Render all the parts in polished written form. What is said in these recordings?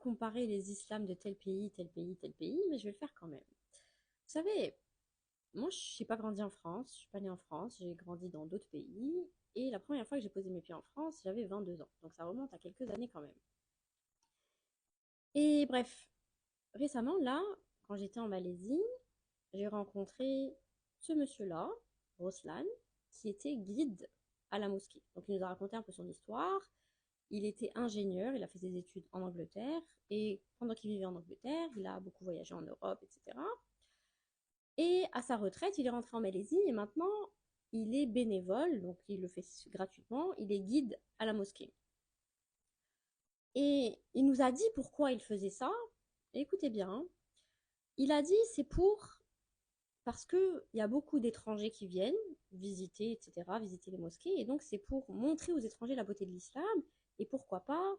comparer les islams de tel pays, tel pays, tel pays, mais je vais le faire quand même. Vous savez, moi, je n'ai pas grandi en France, je suis pas née en France, j'ai grandi dans d'autres pays. Et la première fois que j'ai posé mes pieds en France, j'avais 22 ans. Donc ça remonte à quelques années quand même. Et bref, récemment, là, quand j'étais en Malaisie, j'ai rencontré ce monsieur-là, Roslan, qui était guide à la mosquée. Donc il nous a raconté un peu son histoire. Il était ingénieur, il a fait ses études en Angleterre. Et pendant qu'il vivait en Angleterre, il a beaucoup voyagé en Europe, etc. Et à sa retraite, il est rentré en Malaisie et maintenant, il est bénévole, donc il le fait gratuitement, il est guide à la mosquée. Et il nous a dit pourquoi il faisait ça. Et écoutez bien, hein, il a dit c'est parce qu'il y a beaucoup d'étrangers qui viennent visiter, etc., visiter les mosquées, et donc c'est pour montrer aux étrangers la beauté de l'islam, et pourquoi pas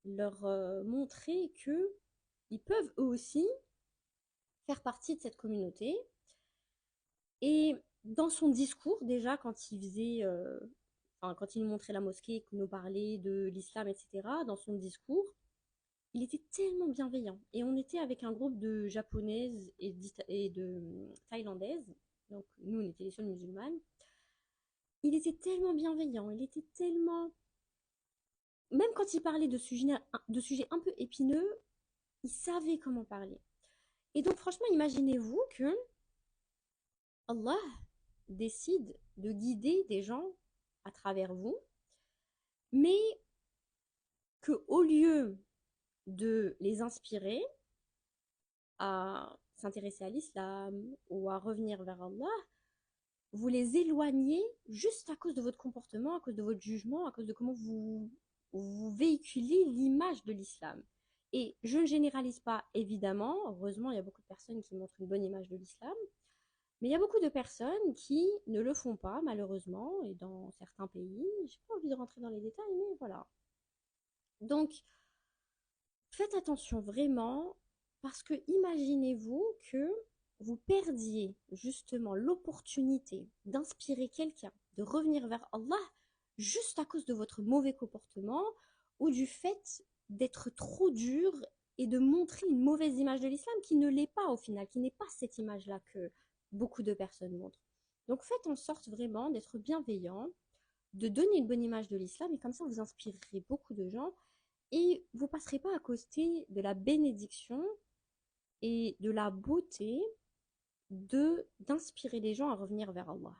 leur montrer que ils peuvent eux aussi faire partie de cette communauté. Et dans son discours, déjà, quand il faisait, enfin, quand il nous montrait la mosquée, qu'il nous parlait de l'islam, etc., dans son discours, il était tellement bienveillant. Et on était avec un groupe de japonaises et de thaïlandaises. Donc, nous, on était les seules musulmanes. Il était tellement bienveillant. Il était tellement. Même quand il parlait de sujets un peu épineux, il savait comment parler. Et donc, franchement, imaginez-vous que Allah décide de guider des gens à travers vous, mais que au lieu de les inspirer à s'intéresser à l'islam ou à revenir vers Allah, vous les éloignez juste à cause de votre comportement, à cause de votre jugement, à cause de comment vous véhiculez l'image de l'islam. Et je ne généralise pas, évidemment. Heureusement, il y a beaucoup de personnes qui montrent une bonne image de l'islam. Mais il y a beaucoup de personnes qui ne le font pas, malheureusement, et dans certains pays. J'ai pas envie de rentrer dans les détails, mais voilà. Donc, faites attention vraiment, parce que imaginez-vous que vous perdiez justement l'opportunité d'inspirer quelqu'un, de revenir vers Allah, juste à cause de votre mauvais comportement ou du fait d'être trop dur et de montrer une mauvaise image de l'islam qui ne l'est pas au final, qui n'est pas cette image-là que beaucoup de personnes montrent. Donc faites en sorte vraiment d'être bienveillant, de donner une bonne image de l'islam et comme ça vous inspirerez beaucoup de gens et vous passerez pas à côté de la bénédiction et de la beauté de d'inspirer les gens à revenir vers Allah.